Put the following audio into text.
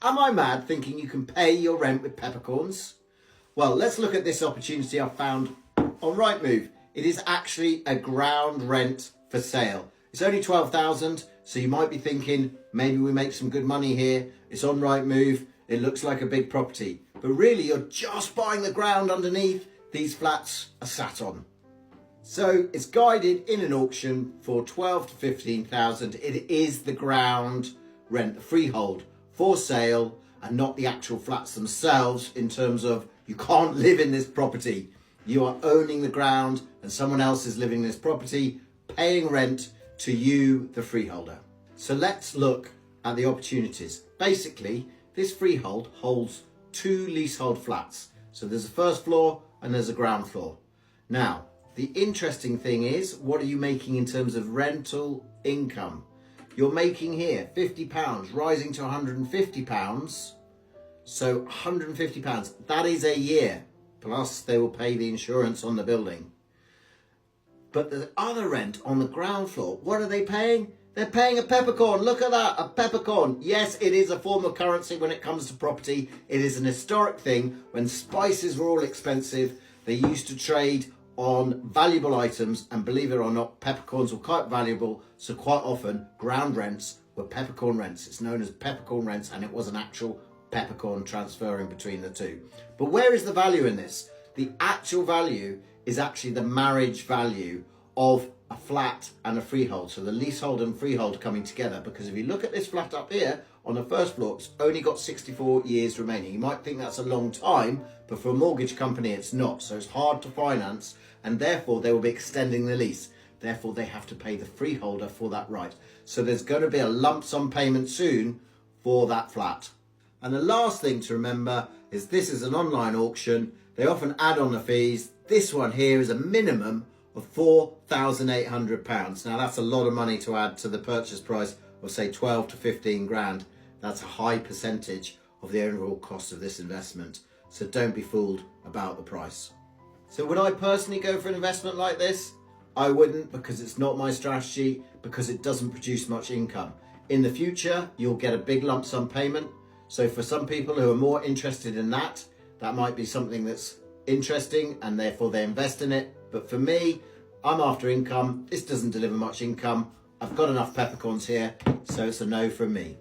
Am I mad thinking you can pay your rent with peppercorns? Well, let's look at this opportunity I found on Rightmove. It is actually a ground rent for sale. It's only 12,000, so you might be thinking maybe we make some good money here. It's on Rightmove. It looks like a big property, but really you're just buying the ground underneath these flats are sat on. So it's guided in an auction for 12 to 15,000. It is the ground rent, the freehold for sale, and not the actual flats themselves, in terms of you can't live in this property. You are owning the ground and someone else is living in this property, paying rent to you, the freeholder. So let's look at the opportunities. Basically, this freehold holds 2 leasehold flats. So there's a first floor and there's a ground floor. Now, the interesting thing is, what are you making in terms of rental income? You're making here £50 rising to £150. So £150, that is a year. Plus they will pay the insurance on the building. But the other rent on the ground floor, what are they paying? They're paying a peppercorn. Look at that, a peppercorn. Yes, it is a form of currency when it comes to property. It is an historic thing. When spices were all expensive, they used to trade on valuable items, and believe it or not, peppercorns were quite valuable, so quite often ground rents were peppercorn rents. It's known as peppercorn rents, and it was an actual peppercorn transferring between the two. But where is the value in this? The actual value is actually the marriage value of a flat and a freehold, so the leasehold and freehold coming together. Because if you look at this flat up here on the first floor, it's only got 64 years remaining. You might think that's a long time, but for a mortgage company it's not, so it's hard to finance, and therefore they will be extending the lease. Therefore they have to pay the freeholder for that right. So there's going to be a lump sum payment soon for that flat. And the last thing to remember is this is an online auction. They often add on the fees. This one here is a minimum of £4,800. Now that's a lot of money to add to the purchase price of say 12 to 15 grand. That's a high percentage of the overall cost of this investment. So don't be fooled about the price. So would I personally go for an investment like this? I wouldn't, because it's not my strategy, because it doesn't produce much income. In the future, you'll get a big lump sum payment. So for some people who are more interested in that, that might be something that's interesting and therefore they invest in it. But for me, I'm after income. This doesn't deliver much income. I've got enough peppercorns here, so it's a no from me.